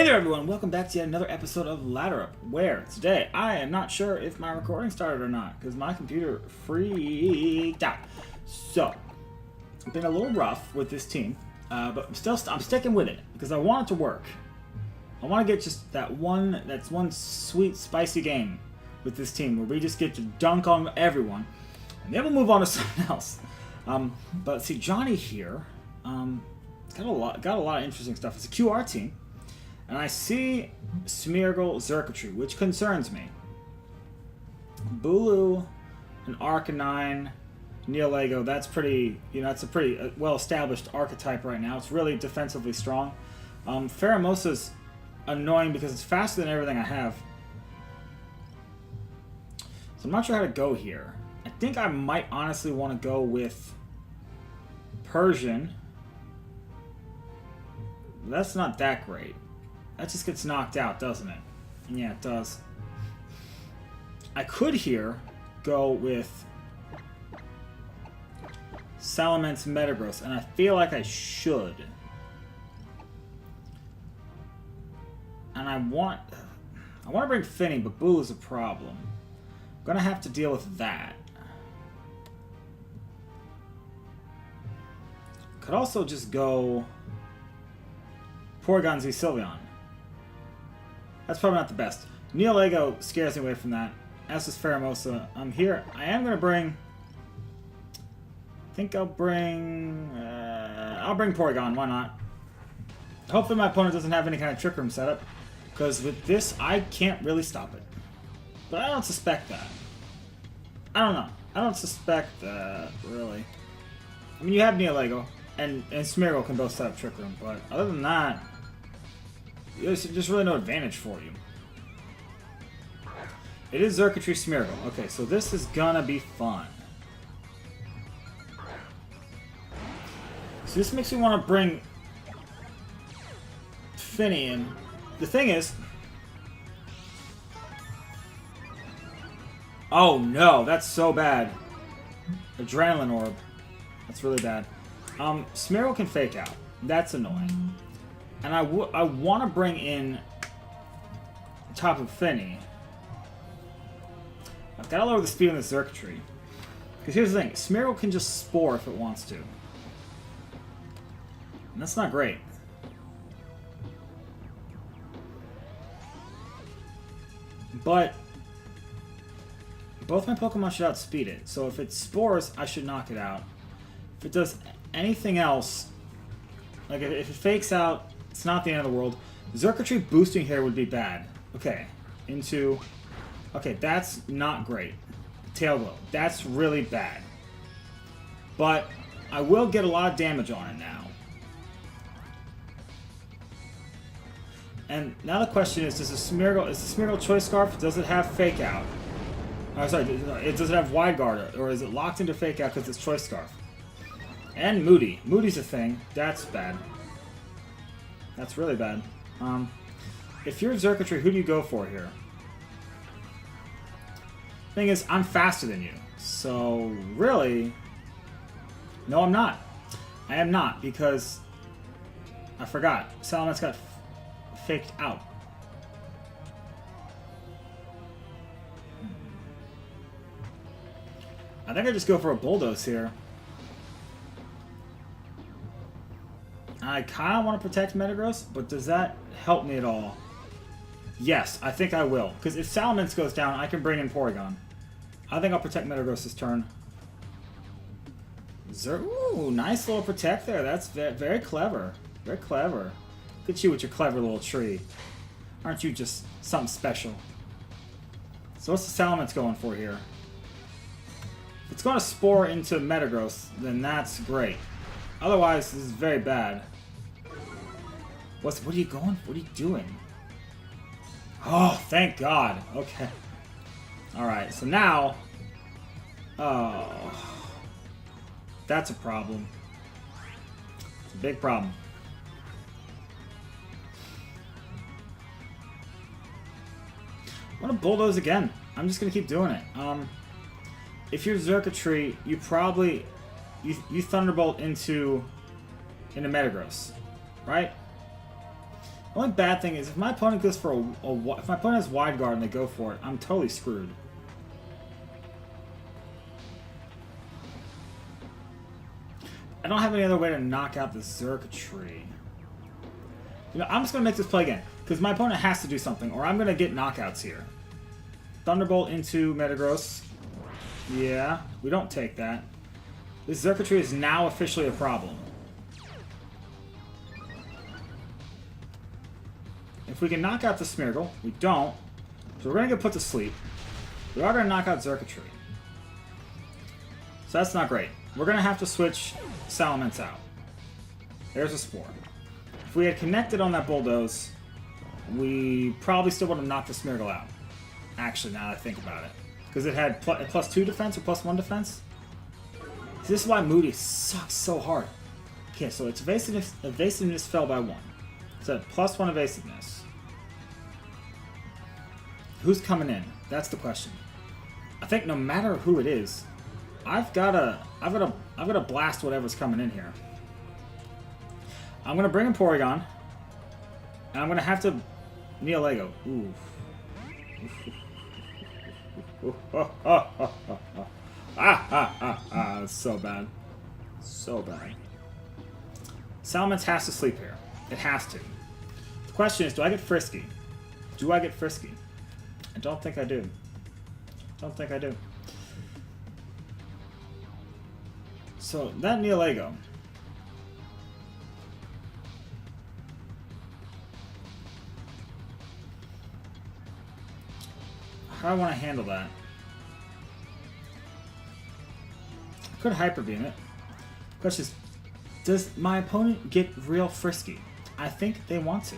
Hey there everyone, welcome back to yet another episode of Ladder Up, where today I am not sure if my recording started or not, because my computer freaked out. So, it's been a little rough with this team, but I'm sticking with it, because I want it to work. I want to get just that's one sweet, spicy game with this team, where we just get to dunk on everyone, and then we'll move on to something else. But see, Johnny here, got a lot of interesting stuff. It's a QR team. And I see Smeargle Zerkatry, which concerns me. Bulu, an Arcanine, Neolego, that's pretty, that's a pretty well-established archetype right now. It's really defensively strong. Pheromosa's annoying because it's faster than everything I have. So I'm not sure how to go here. I think I might honestly want to go with Persian. That's not that great. That just gets knocked out, doesn't it? Yeah, it does. I could here go with Salamence Metagross, and I feel like I should. And I want to bring Finny, but Boo is a problem. I'm gonna have to deal with that. Could also just go Porygon Z Sylveon. That's probably not the best. Neolego scares me away from that. As does Pheromosa. I'm here. I am going to bring... I think I'll bring Porygon. Why not? Hopefully my opponent doesn't have any kind of Trick Room setup. Because with this, I can't really stop it. But I don't suspect that. I don't know. I don't suspect that, really. I mean, you have Neolego. And Smeargle can both set up Trick Room. But other than that... there's just really no advantage for you. It is Zerkatry Smeargle. Okay, so this is gonna be fun. So this makes me want to bring Finny in. The thing is... oh no, that's so bad. Adrenaline Orb. That's really bad. Smeargle can Fake Out. That's annoying. And I want to bring in top of Finny. I've got to lower the speed on the Zerkatry. Because here's the thing, Smeargle can just Spore if it wants to. And that's not great. But both my Pokemon should outspeed it. So if it Spores, I should knock it out. If it does anything else, like if it Fakes Out, it's not the end of the world. Zerkatry boosting here would be bad. Okay, into... okay, that's not great. Tail Glow. That's really bad. But I will get a lot of damage on it now. And now the question is, is the Smeargle Choice Scarf, does it have Fake Out? Oh, sorry, does it have Wide Guard, or is it locked into Fake Out because it's Choice Scarf? And Moody. Moody's a thing. That's bad. That's really bad. If you're Zerkatry, who do you go for here? Thing is, I'm faster than you. So, really... no, I'm not. I am not, because... I forgot. Salamence got faked out. I think I just go for a Bulldoze here. I kind of want to protect Metagross, but does that help me at all? Yes, I think I will. Because if Salamence goes down, I can bring in Porygon. I think I'll protect Metagross this turn. Ooh, nice little protect there. That's very clever. Very clever. Look at you with your clever little tree. Aren't you just something special? So what's the Salamence going for here? If it's going to Spore into Metagross, then that's great. Otherwise, this is very bad. What are you going? What are you doing? Oh, thank God. Okay. Alright, so now... oh... that's a problem. It's a big problem. I'm gonna Bulldoze again. I'm just gonna keep doing it. If you're Zerkatry, you probably... you Thunderbolt into Metagross, right? Only bad thing is if my opponent goes for if my opponent has wide guard and they go for it, I'm totally screwed. I don't have any other way to knock out the circuitry. You know, I'm just going to make this play again, because my opponent has to do something, or I'm going to get knockouts here. Thunderbolt into Metagross. Yeah, we don't take that. This circuitry is now officially a problem. If we can knock out the Smeargle, we don't. So we're going to get put to sleep. We are going to knock out circuitry. So that's not great. We're going to have to switch Salamence out. There's a Spore. If we had connected on that Bulldoze, we probably still would have knocked the Smeargle out. Actually, now that I think about it. Because it had +2 defense or +1 defense. See, this is why Moody sucks so hard. Okay, so its evasiveness fell by 1. So +1 evasiveness. Who's coming in? That's the question. I think no matter who it is, I've gotta blast whatever's coming in here. I'm gonna bring in Porygon, and I'm gonna have to Neolego. Ooh. That's so bad. So bad. Salamence has to sleep here. It has to. The question is, do I get Frisky? Do I get Frisky? I don't think I do. Don't think I do. So, that Neolego. How do I want to handle that? I could Hyper Beam it. Question is, does my opponent get real frisky? I think they want to.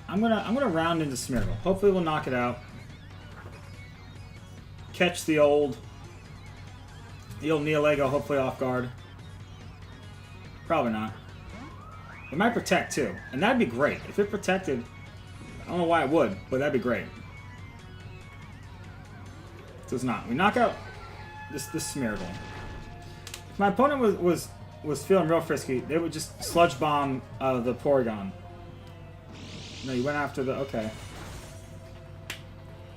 I'm gonna round into Smeargle. Hopefully we'll knock it out. Catch the old Neolego, hopefully off guard. Probably not. It might protect too, and that'd be great. If it protected, I don't know why it would, but that'd be great. It does not. We knock out this Smeargle. If my opponent was feeling real frisky, they would just Sludge Bomb the Porygon. No, you went after the... Okay.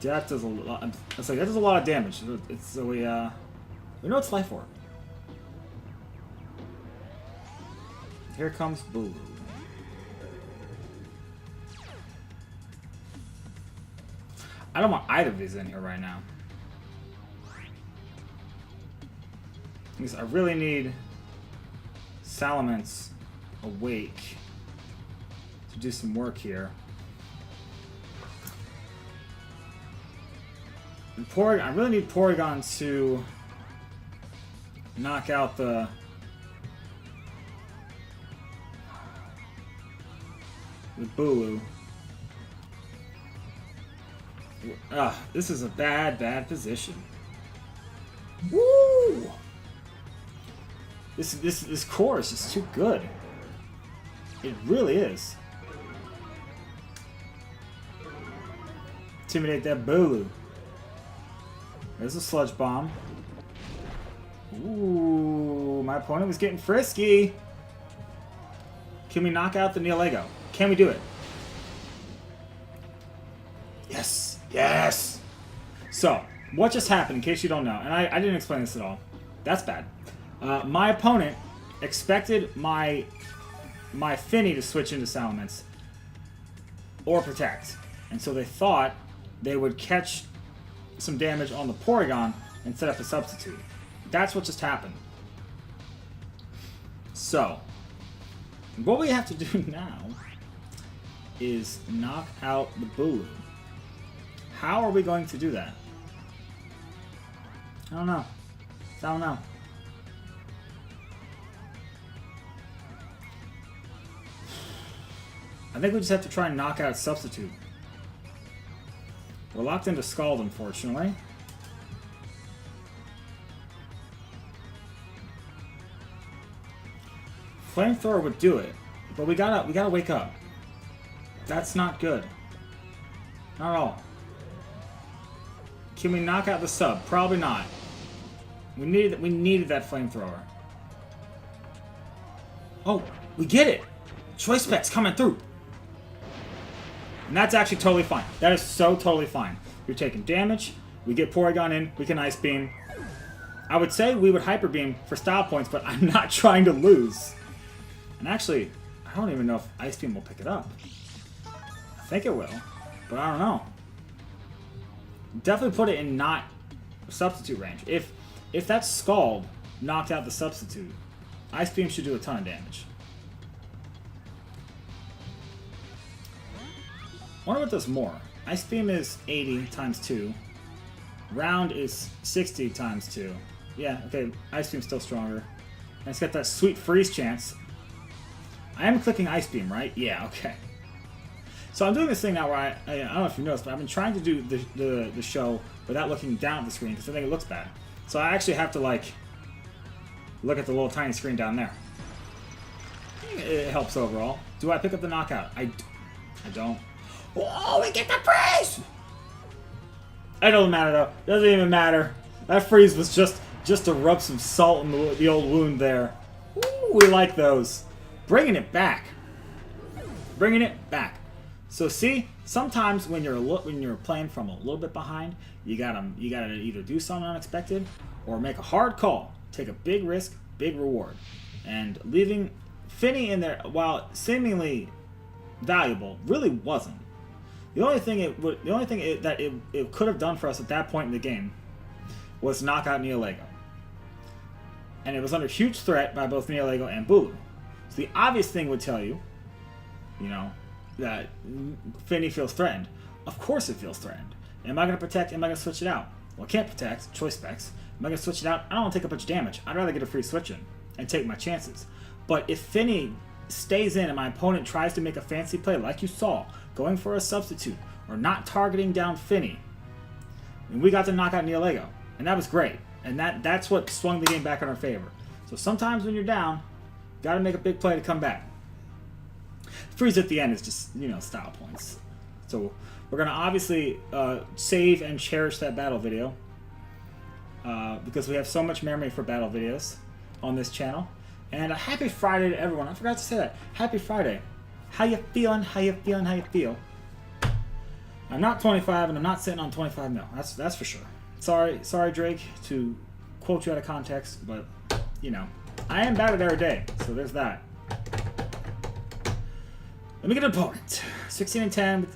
That does a lot... It's like, that does a lot of damage. So we know it's Life Orb. Here comes Boo. I don't want either of these in here right now. Because I really need Salamence awake to do some work here. And I really need Porygon to knock out the Boo. This is a bad position. Woo! This core is just too good. It really is. Intimidate that Bulu. There's a Sludge Bomb. Ooh, my opponent was getting frisky. Can we knock out the Neolego? Can we do it? Yes! Yes! So, what just happened, in case you don't know, and I didn't explain this at all. That's bad. My opponent expected my Finny to switch into Salamence or Protect. And so they thought they would catch some damage on the Porygon and set up a substitute. That's what just happened. So, what we have to do now is knock out the Bulu. How are we going to do that? I don't know. I don't know. I think we just have to try and knock out Substitute. We're locked into Scald, unfortunately. Flamethrower would do it, but we gotta wake up. That's not good. Not at all. Can we knock out the sub? Probably not. We needed that Flamethrower. Oh, we get it! Choice Specs coming through. And that's actually totally fine. That is so totally fine. You're taking damage. We get Porygon in. We can Ice Beam. I would say we would Hyper Beam for style points, but I'm not trying to lose. And actually, I don't even know if Ice Beam will pick it up. I think it will, but I don't know. Definitely put it in not substitute range. If that Scald knocked out the substitute, Ice Beam should do a ton of damage. I wonder what does more. Ice Beam is 80 times 2. Round is 60 times 2. Yeah, okay, Ice Beam's still stronger. And it's got that sweet freeze chance. I am clicking Ice Beam, right? Yeah, okay. So I'm doing this thing now where I don't know if you noticed, but I've been trying to do the show without looking down at the screen because I think it looks bad. So I actually have to, like, look at the little tiny screen down there. It helps overall. Do I pick up the knockout? I don't. Oh, we get the freeze! It doesn't matter, though. Doesn't even matter. That freeze was just to rub some salt in the old wound there. Ooh, we like those. Bringing it back. Bringing it back. So see, sometimes when you're playing from a little bit behind, you gotta either do something unexpected or make a hard call, take a big risk, big reward, and leaving Finny in there, while seemingly valuable, really wasn't. The only thing it could have done for us at that point in the game was knock out Neolego, and it was under huge threat by both Neolego and Bulu. So the obvious thing would tell you, you know, that Finny feels threatened. Of course it feels threatened. Am I going to protect? Am I going to switch it out? Well, I can't protect. Choice Specs. Am I going to switch it out? I don't want to take a bunch of damage. I'd rather get a free switch in and take my chances. But if Finny stays in and my opponent tries to make a fancy play like you saw, going for a substitute or not targeting down Finny, and we got to knock out Neolego. And that was great. And that's what swung the game back in our favor. So sometimes when you're down, got to make a big play to come back. Freeze at the end is just, you know, style points. So we're going to obviously save and cherish that battle video because we have so much memory for battle videos on this channel. And a happy Friday to everyone. I forgot to say that. Happy Friday. How you feeling? How you feeling? How you feel? I'm not 25 and I'm not sitting on 25 mil. That's for sure. Sorry, Drake, to quote you out of context, but, you know, I am battered every day, so there's that. Let me get an opponent. 16 and 10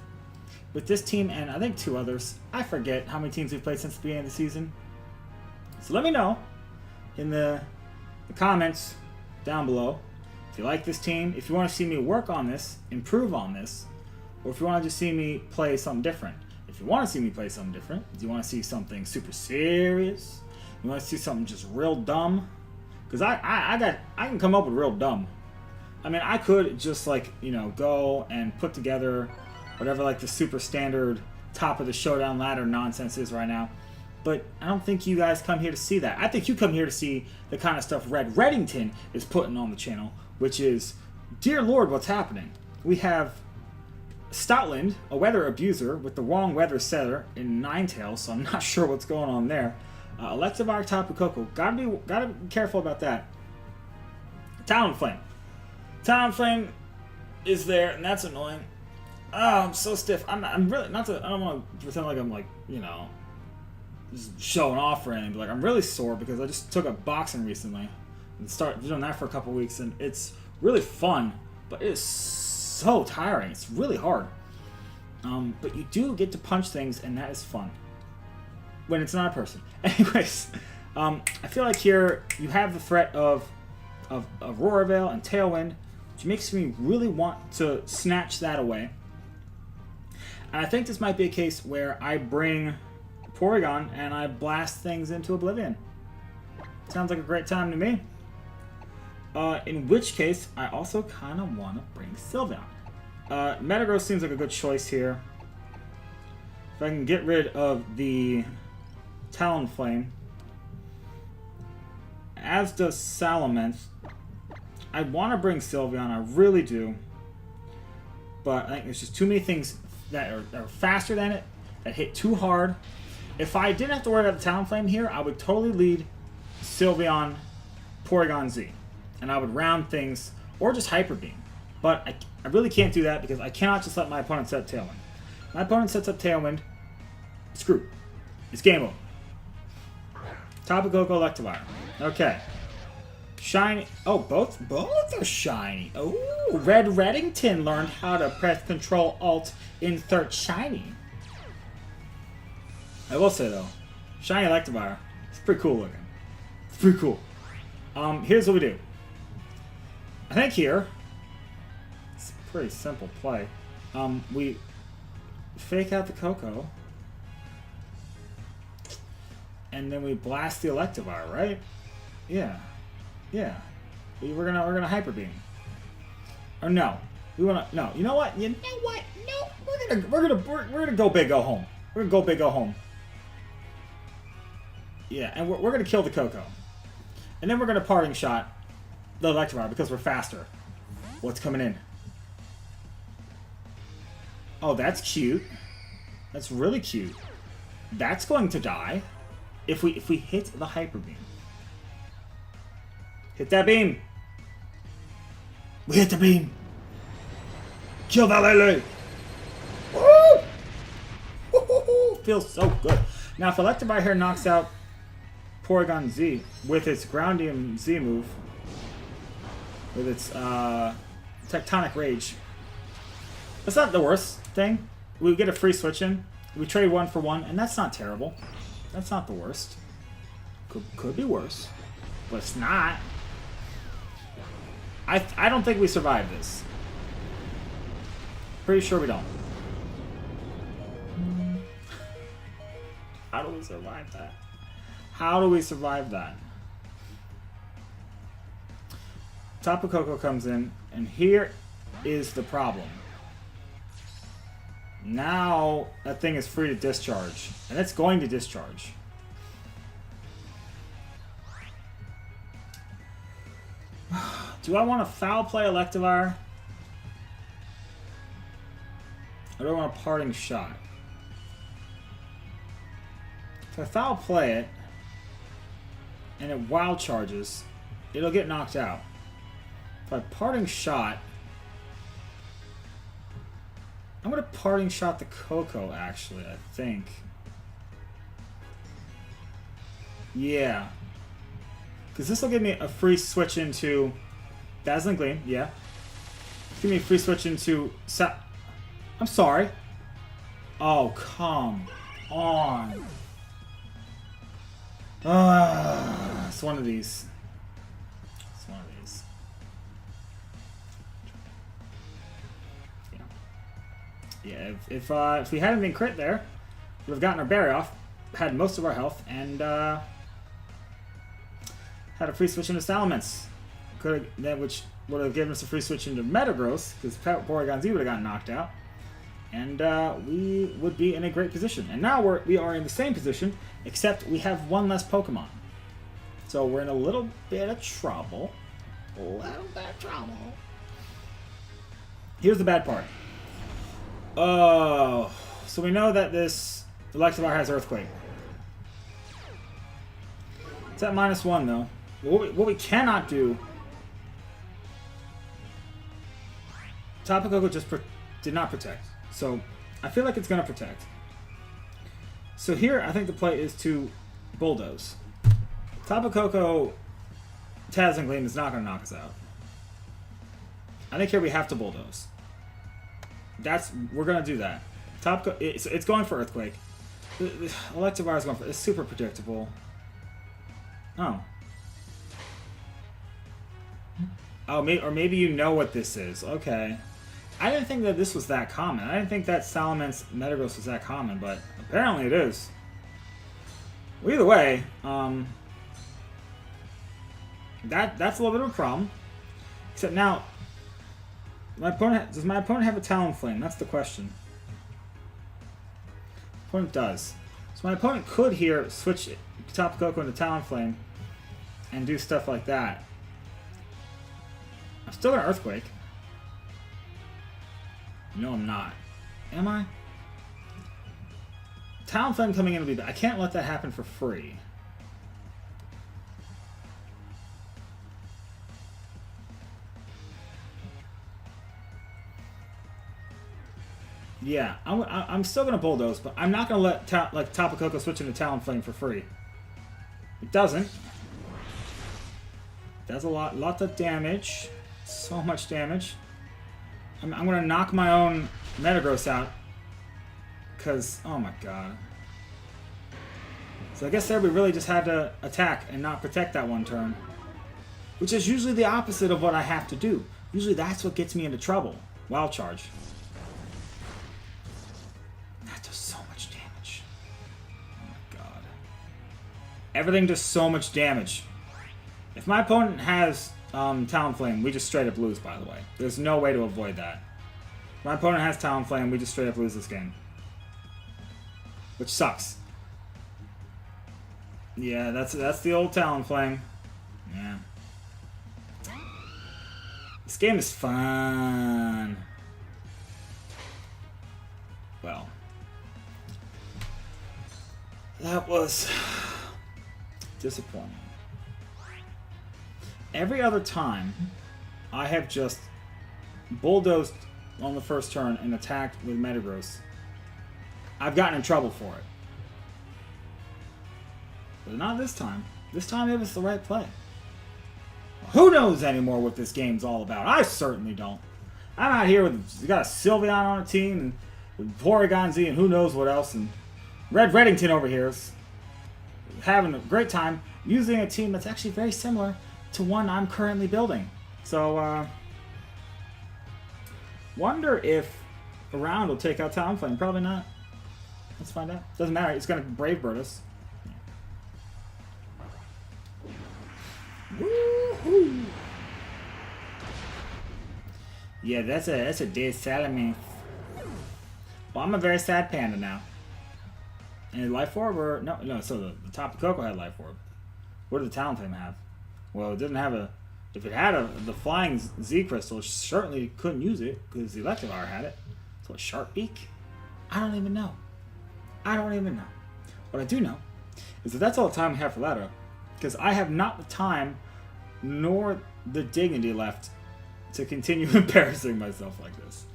with this team and I think 2 others. I forget how many teams we've played since the beginning of the season. So let me know in the comments down below if you like this team, if you want to see me work on this, improve on this, or if you want to just see me play something different. If you want to see me play something different, do you want to see something super serious? You want to see something just real dumb? Because I can come up with real dumb. I mean, I could just, like, you know, go and put together whatever, like, the super standard top of the showdown ladder nonsense is right now. But I don't think you guys come here to see that. I think you come here to see the kind of stuff Red Reddington is putting on the channel, which is, dear Lord, what's happening? We have Stoutland, a weather abuser with the wrong weather setter in Ninetales, so I'm not sure what's going on there. ELECTIVIRE, Tapu Koko. Gotta be careful about that. Talonflame. Talonflame is there, and that's annoying. Oh, I'm so stiff. I'm really not to. I don't want to pretend like I'm, like, you know, just showing off or anything. But, like, I'm really sore because I just took up boxing recently and started doing that for a couple weeks, and it's really fun, but it is so tiring. It's really hard. But you do get to punch things, and that is fun when it's not a person. Anyways, I feel like here you have the threat of Aurora Veil and Tailwind, which makes me really want to snatch that away. And I think this might be a case where I bring Porygon and I blast things into Oblivion. Sounds like a great time to me. In which case, I also kind of want to bring Sylveon. Metagross seems like a good choice here. If I can get rid of the Talonflame, as does Salamence. I want to bring Sylveon, I really do. But I think there's just too many things that are faster than it, that hit too hard. If I didn't have to worry about the Talonflame here, I would totally lead Sylveon, Porygon Z. And I would round things, or just Hyper Beam. But I really can't do that because I cannot just let my opponent set Tailwind. My opponent sets up Tailwind. Screw. It's game over. Tapu Koko, Electivire. Okay. Shiny. Oh, both are shiny. Oh, Red Reddington learned how to press Control Alt Insert Shiny. I will say though, shiny Electivire. It's pretty cool looking. It's pretty cool. Here's what we do. I think here. It's a pretty simple play. We fake out the Koko. And then we blast the Electivire, right? Yeah. Yeah. We're gonna Hyper Beam. Or no. We wanna no. You know what? You know what? No. We're gonna go big, go home. We're gonna go big, go home. Yeah, and we're gonna kill the Koko. And then we're gonna Parting Shot the Electivire because we're faster. What's coming in? Oh, that's cute. That's really cute. That's going to die. If we hit the Hyper Beam. Hit that beam. We hit the beam. Kill that Lele. Woo! Woo-hoo-hoo! Feels so good. Now if Electivire here knocks out Porygon Z with its Groundium Z move, with its Tectonic Rage, that's not the worst thing. We get a free switch in. We trade 1 for 1, and that's not terrible. That's not the worst. Could be worse, but it's not. I don't think we survive this. Pretty sure we don't. How do we survive that? How do we survive that? Tapu Koko comes in, and here is the problem. Now that thing is free to discharge, and it's going to discharge. Do I want to foul play Electivire? Or do I want a Parting Shot? If I foul play it, and it wild charges, it'll get knocked out. If I Parting Shot, I'm going to Parting Shot the Koko, actually, I think. Yeah. Because this will give me a free switch into Dazzling Gleam, yeah. Give me a free switch into I'm sorry. Oh, come on. It's one of these. It's one of these. Yeah, if we hadn't been crit there, we'd have gotten our berry off, had most of our health, and had a free switch into Salamence. Which would have given us a free switch into Metagross, because Porygon Z would have gotten knocked out. And we would be in a great position. And now we are in the same position, except we have one less Pokemon. So we're in a little bit of trouble. Here's the bad part. Oh, so we know that this Electivire has Earthquake. It's at -1 though. What we cannot do. Tapu Koko just did not protect. So I feel like it's going to protect. So here I think the play is to Bulldoze. Tapu Koko Dazzling Gleam is not going to knock us out. I think here we have to Bulldoze. We're going to do that. It's going for Earthquake. Electivire is going for it's super predictable. Oh. Oh, or maybe you know what this is. Okay. I didn't think that this was that common. I didn't think that Salamence Metagross was that common, but apparently it is. Well, either way, that's a little bit of a problem. Except now, does my opponent have a Talonflame? That's the question. Opponent does. So my opponent could here switch Tapu Koko into Talonflame and do stuff like that. I'm still gonna Earthquake. No, I'm not. Am I? Talonflame coming in will be bad. I can't let that happen for free. Yeah, I'm still gonna bulldoze, but I'm not gonna let Tapu Koko switch into Talonflame for free. It doesn't. Does lots of damage. So much damage. I'm gonna knock my own Metagross out. Cause, oh my god. So I guess there we really just had to attack and not protect that one turn. Which is usually the opposite of what I have to do. Usually that's what gets me into trouble. Wild Charge. That does so much damage. Oh my god. Everything does so much damage. If my opponent has Talonflame, we just straight up lose, by the way. There's no way to avoid that. If my opponent has Talonflame, we just straight up lose this game. Which sucks. Yeah, that's the old Talonflame. Yeah. This game is fun. Well. That was disappointing. Every other time, I have just bulldozed on the first turn and attacked with Metagross. I've gotten in trouble for it. But not this time. This time it was the right play. Who knows anymore what this game's all about? I certainly don't. I'm out here with, you got a Sylveon on a team, and with Porygon Z and who knows what else, and Red Reddington over here is having a great time using a team that's actually very similar to one I'm currently building. So, wonder if a round will take out Talonflame. Probably not. Let's find out. Doesn't matter. It's going to Brave Bird us. Woohoo! Yeah, that's a dead Salamence. Well, I'm a very sad panda now. And Life Orb or no. So the Tapu Koko had Life Orb. What did the Talonflame have? Well, it didn't have a. If it had the flying Z crystal, it certainly couldn't use it because the Electivire had it. So a Sharp Beak? I don't even know. I don't even know. What I do know is that that's all the time we have for ladder up, because I have not the time nor the dignity left to continue embarrassing myself like this.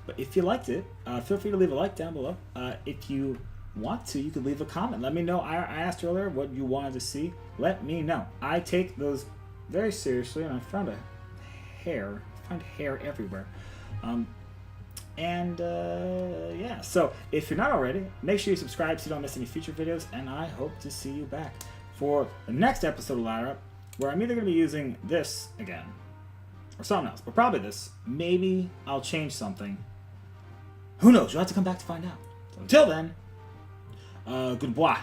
But if you liked it, feel free to leave a like down below. If you want to, you could leave a comment. Let me know. I asked earlier what you wanted to see. Let me know. I take those very seriously, and I found a hair. I find hair everywhere. Yeah, so if you're not already, make sure you subscribe so you don't miss any future videos, and I hope to see you back for the next episode of Ladder Up, where I'm either going to be using this again, or something else, but probably this. Maybe I'll change something. Who knows? You'll have to come back to find out. So until then, goodbye.